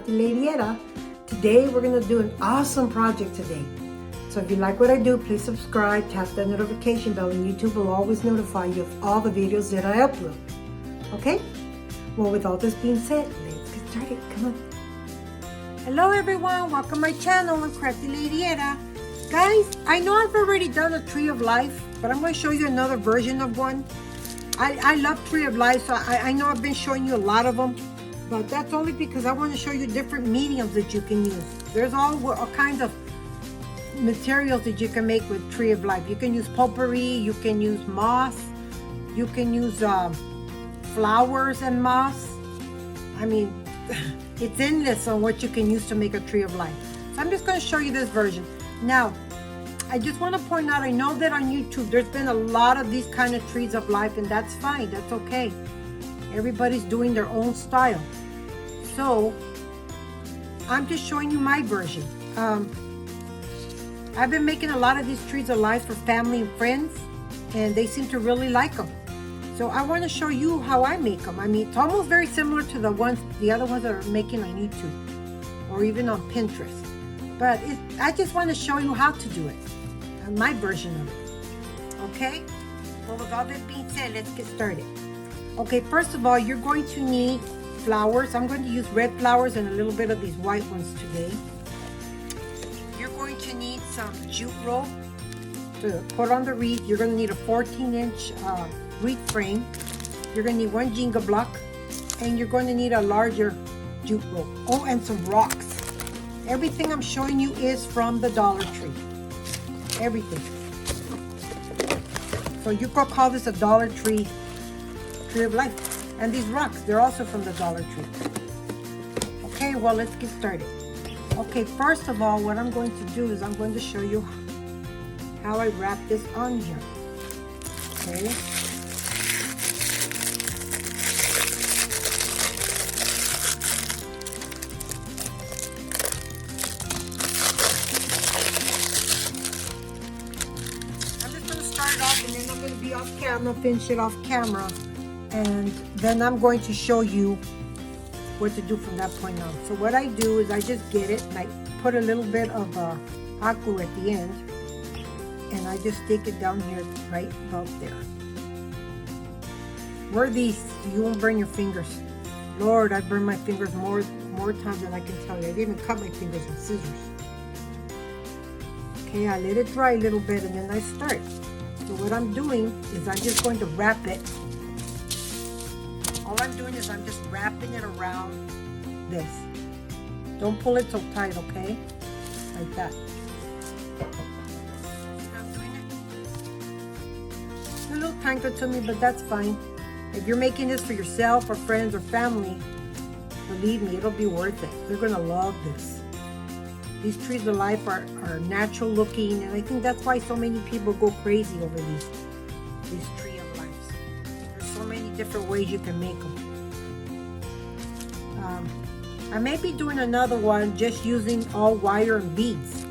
Craftyladyetta. Today we're going to do an awesome project today. So if you like what I do, please subscribe, tap that notification bell, and YouTube will always notify you of all the videos that I upload. Okay? Well, with all this being said, let's get started. Come on. Hello everyone, welcome to my channel. I'm Craftyladyetta. Guys, I know I've already done a tree of life, but I'm going to show you another version of one. I love tree of life, so I know I've been showing you a lot of them, but that's only because I want to show you different mediums that you can use. There's all kinds of materials that you can make with tree of life. You can use potpourri, you can use moss, you can use flowers and moss. I mean, it's endless on what you can use to make a tree of life. So I'm just going to show you this version. Now, I just want to point out, I know that on YouTube there's been a lot of these kind of trees of life, and that's fine, that's okay. Everybody's doing their own style. So, I'm just showing you my version. I've been making a lot of these trees of life for family and friends, and they seem to really like them. So I want to show you how I make them. I mean, it's almost very similar to the other ones that are making on YouTube or even on Pinterest. But I just want to show you how to do it, my version of it. Okay? Well, with all that being said, let's get started. Okay, first of all, you're going to need flowers. I'm going to use red flowers and a little bit of these white ones today. You're going to need some jute rope to put on the wreath. You're going to need a 14-inch wreath frame. You're going to need one Jenga block, and you're going to need a larger jute rope. Oh, and some rocks. Everything I'm showing you is from the Dollar Tree. Everything. So you could call this a Dollar Tree tree of life. And these rocks, they're also from the Dollar Tree. Okay, well, let's get started. Okay, first of all, what I'm going to do is I'm going to show you how I wrap this on here. Okay. Off camera, finish it off camera, and then I'm going to show you what to do from that point on. So what I do is I just get it and I put a little bit of hot glue at the end, and I just stick it down here right about there. Wear these so you won't burn your fingers. Lord, I burned my fingers more times than I can tell you. I didn't even cut my fingers with scissors. Okay, I let it dry a little bit and then I start. So what I'm doing is I'm just going to wrap it. All I'm doing is I'm just wrapping it around this. Don't pull it so tight, okay? Like that. I'm doing it. It's a little tangled to me, but that's fine. If you're making this for yourself or friends or family, believe me, it'll be worth it. They're gonna love this. These trees of life are natural looking, and I think that's why so many people go crazy over these tree of lives. There's so many different ways you can make them. I may be doing another one just using all wire and beads.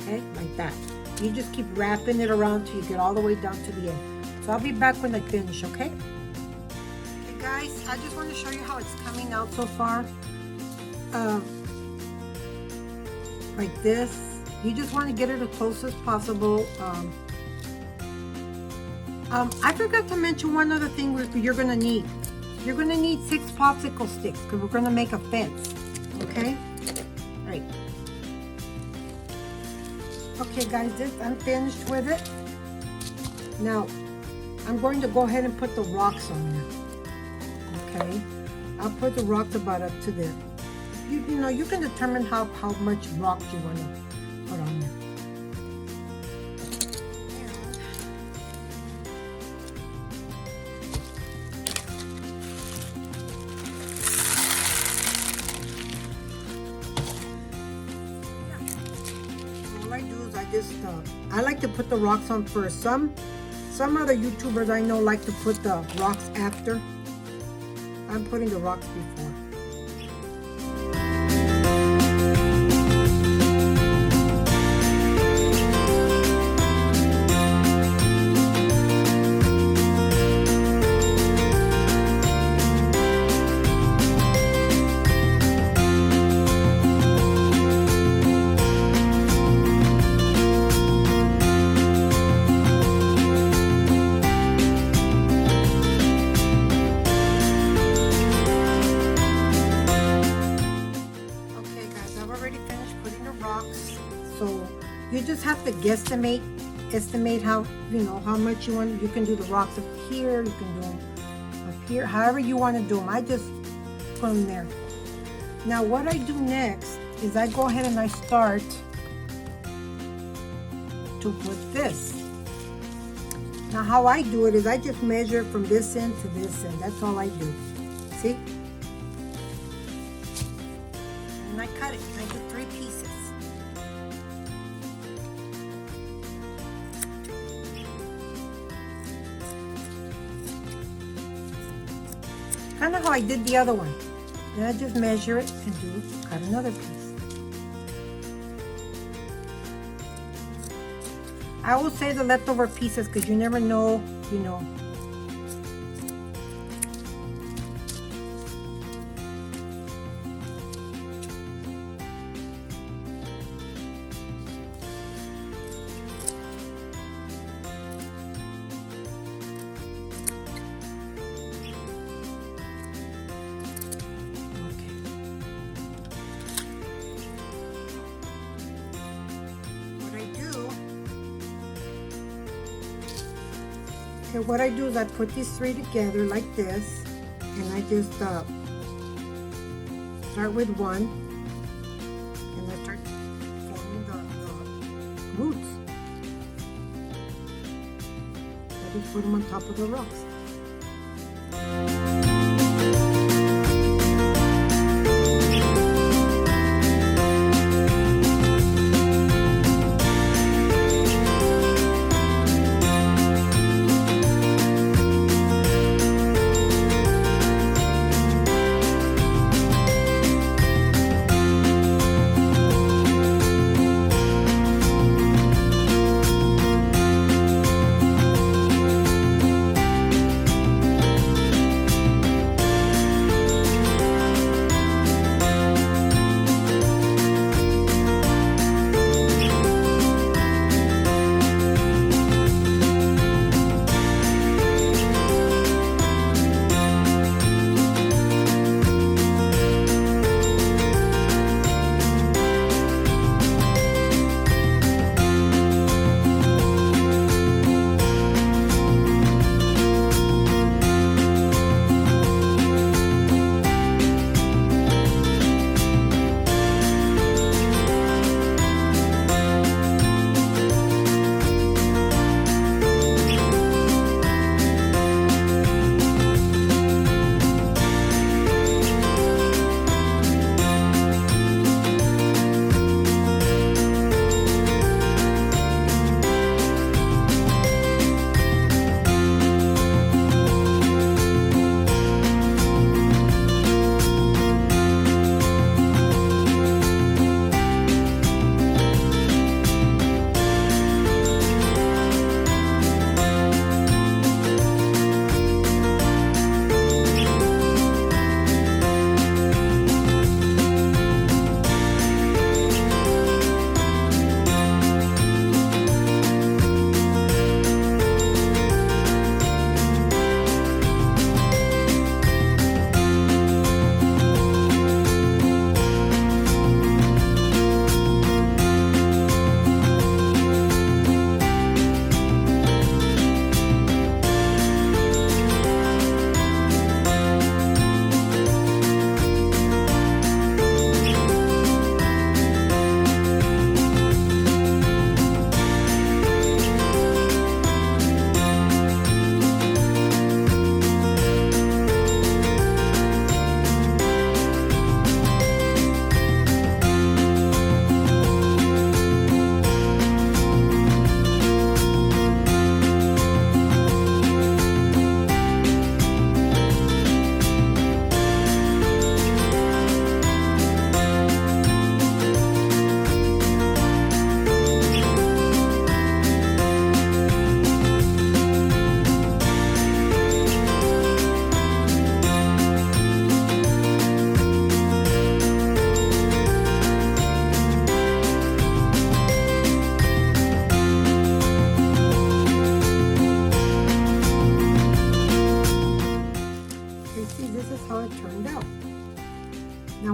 Okay, like that. You just keep wrapping it around till you get all the way down to the end. So I'll be back when I finish, okay? Guys, I just want to show you how it's coming out so far. Like this. You just want to get it as close as possible. I forgot to mention one other thing you're going to need. You're going to need 6 popsicle sticks because we're going to make a fence. Okay? All right. Okay, guys, I'm finished with it. Now, I'm going to go ahead and put the rocks on there. Okay, I'll put the rocks about up to there. You know, you can determine how much rock you want to put on there. All I do is I like to put the rocks on first. Some other YouTubers I know like to put the rocks after. I'm putting the rocks before. have to estimate how, you know, how much you want. You can do the rocks up here, you can do them up here, however you want to do them. I just put them there. Now what I do next is I go ahead and I start to put this. Now how I do it is I just measure from this end to this end. That's all I do. See? And I cut it. I do 3 pieces. Kind of how I did the other one. Then I just measure it and cut another piece. I will save the leftover pieces because you never know, you know. Okay, what I do is I put these 3 together like this, and I just start with one, and I start forming the roots. I just put them on top of the rocks.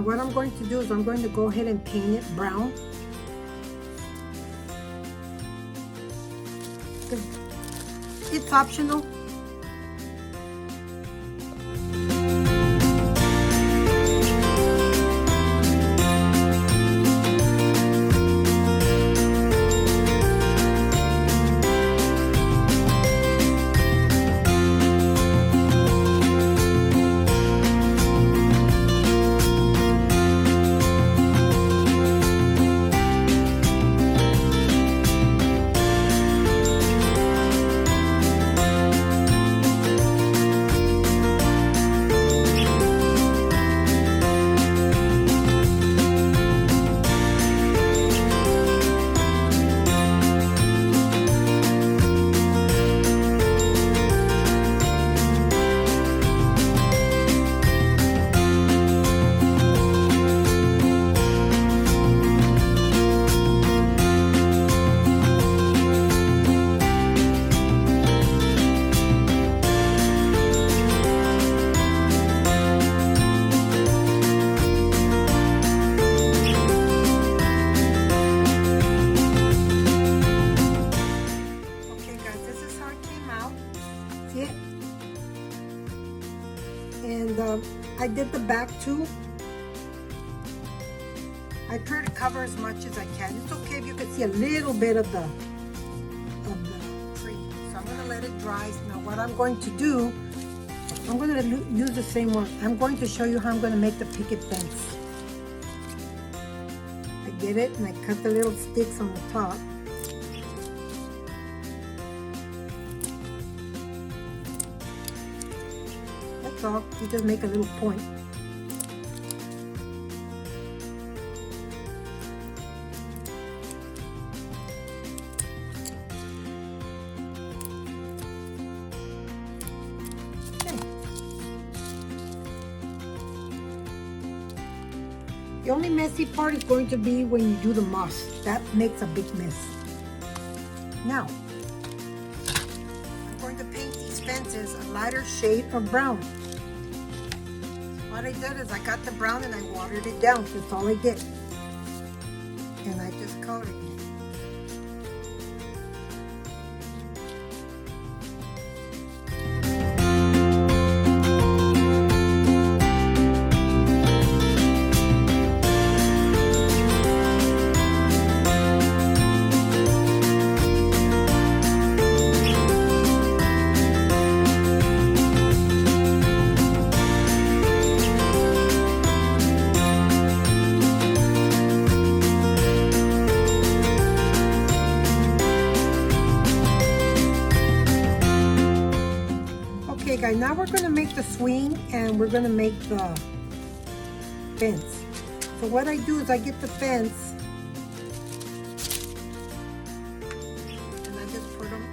What I'm going to do is I'm going to go ahead and paint it brown. It's optional. And I did the back too. I try to cover as much as I can. It's okay if you can see a little bit of the tree. So I'm going to let it dry. Now what I'm going to do, I'm going to use the same one. I'm going to show you how I'm going to make the picket fence. I get it and I cut the little sticks on the top. That's all. You just make a little point. The only messy part is going to be when you do the moss. That makes a big mess. Now, I'm going to paint these fences a lighter shade of brown. What I did is I got the brown and I watered it down. That's all I did. And I just colored it. Okay guys, now we're going to make the swing and we're going to make the fence. So what I do is I get the fence and I just put them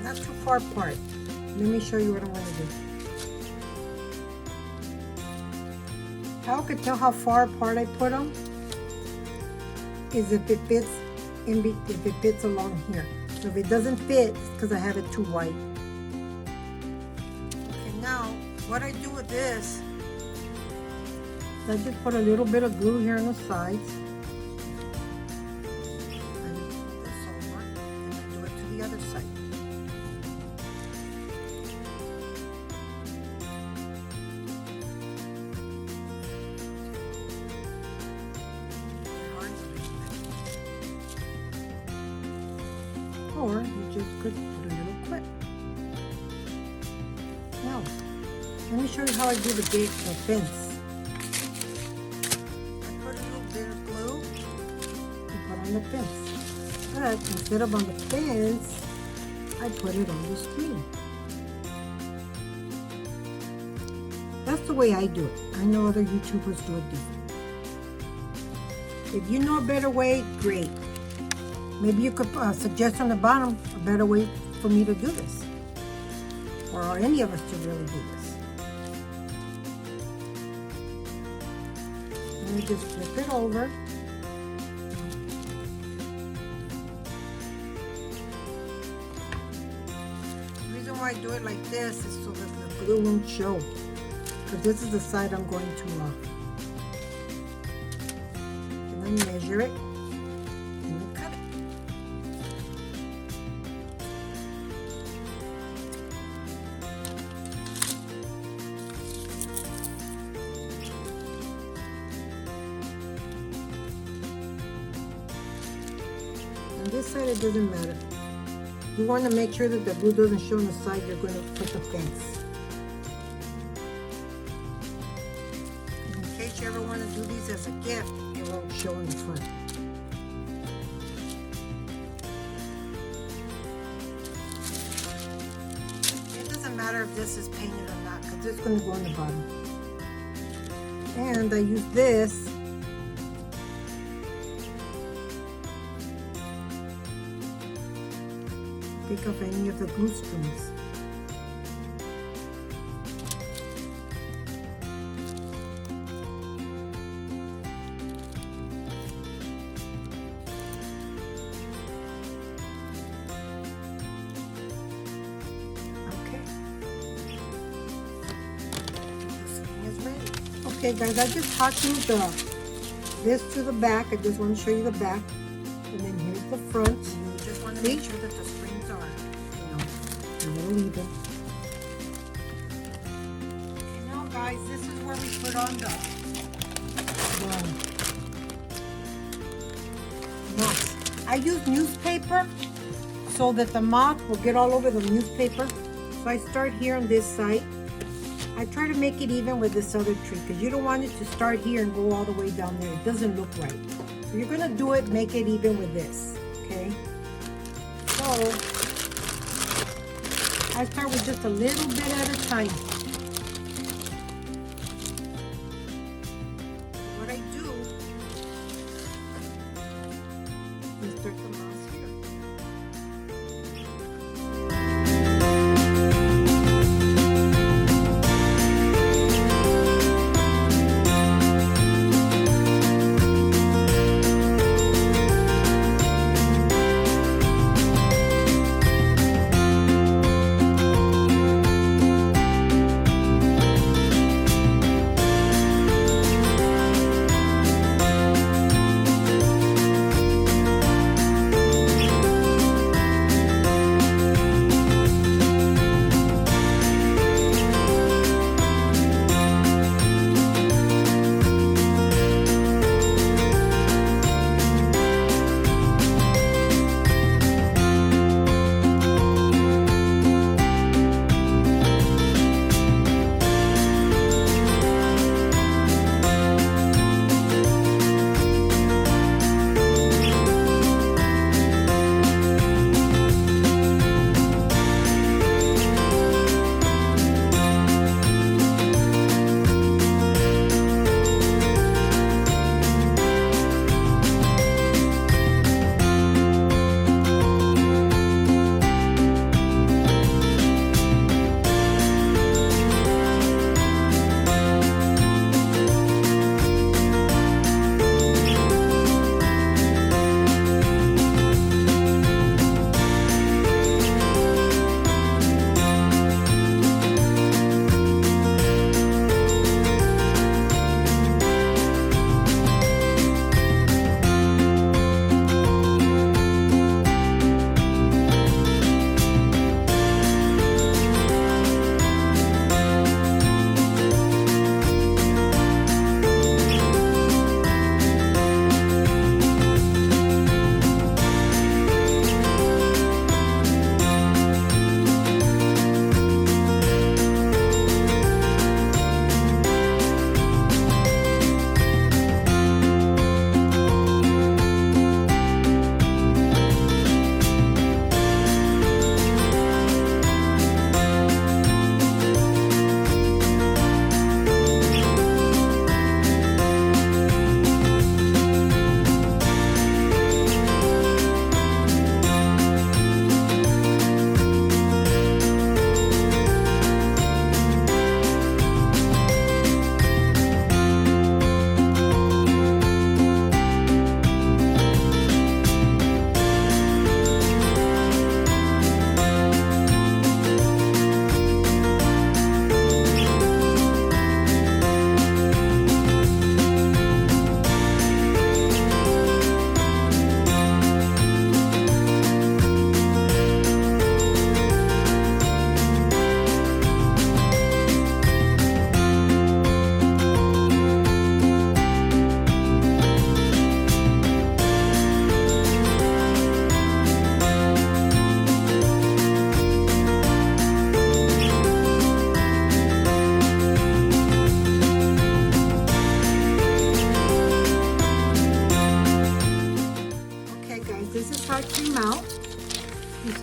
not too far apart. Let me show you what I'm going to do. How I can tell how far apart I put them is if it fits if it fits along here. So if it doesn't fit, it's because I have it too wide. Now, what I do with this, I just put a little bit of glue here on the sides. I just put this over and I do it to the other side. Or you just could put a little clip. Now, let me show you how I do the gate, the fence. I put a little bit of glue and put on the fence. But instead of on the fence, I put it on the screen. That's the way I do it. I know other YouTubers do it different. If you know a better way, great. Maybe you could suggest on the bottom a better way for me to do this. Or any of us to really do this. And we just flip it over. The reason why I do it like this is so that the glue won't show. Because this is the side I'm going to and then measure it and then cut it. this side it doesn't matter. You want to make sure that the glue doesn't show on the side you're going to put the fence. In case you ever want to do these as a gift, it won't show in the front. It doesn't matter if this is painted or not, because it's going to go on the bottom. And I use this pick up any of the glue strings. Okay, guys, I just hot glued this to the back. I just want to show you the back. And then here's the front. And you just want to make sure that the springs are, a little even. Okay, now, guys, this is where we put on the moth. I use newspaper so that the moth will get all over the newspaper. So I start here on this side. I try to make it even with this other tree because you don't want it to start here and go all the way down there. It doesn't look right. So you're going to do it, make it even with this, okay? So I start with just a little bit at a time. What I do is start the moss here.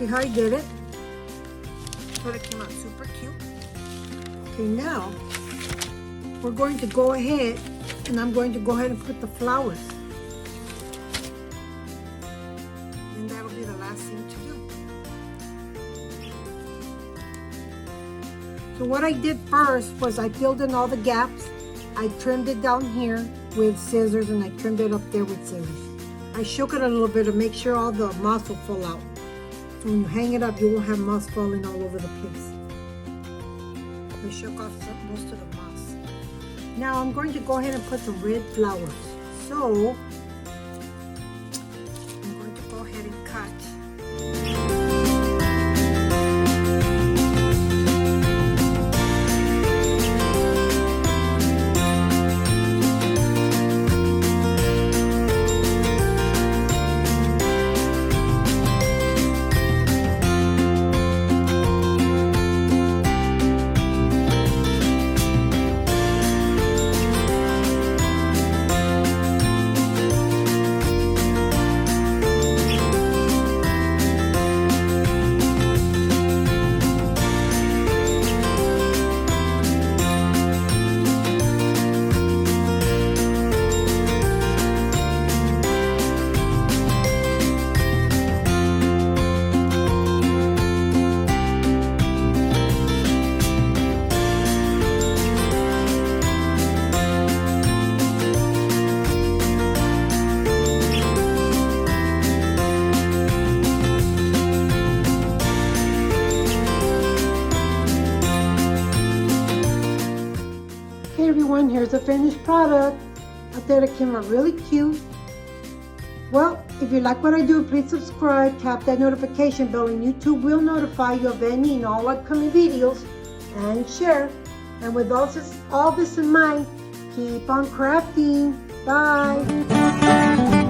See how I did it? Thought it came out super cute. Okay, now we're going to go ahead and I'm going to go ahead and put the flowers. And that'll be the last thing to do. So what I did first was I filled in all the gaps. I trimmed it down here with scissors and I trimmed it up there with scissors. I shook it a little bit to make sure all the moss will fall out. So when you hang it up, you won't have moss falling all over the place. I shook off most of the moss. Now I'm going to go ahead and put some red flowers. So I'm going to go ahead and cut. Okay everyone, here's the finished product. I thought it came out really cute. Well, if you like what I do, please subscribe, tap that notification bell, and YouTube will notify you of any and all upcoming videos, and share. And with all this in mind, keep on crafting. Bye.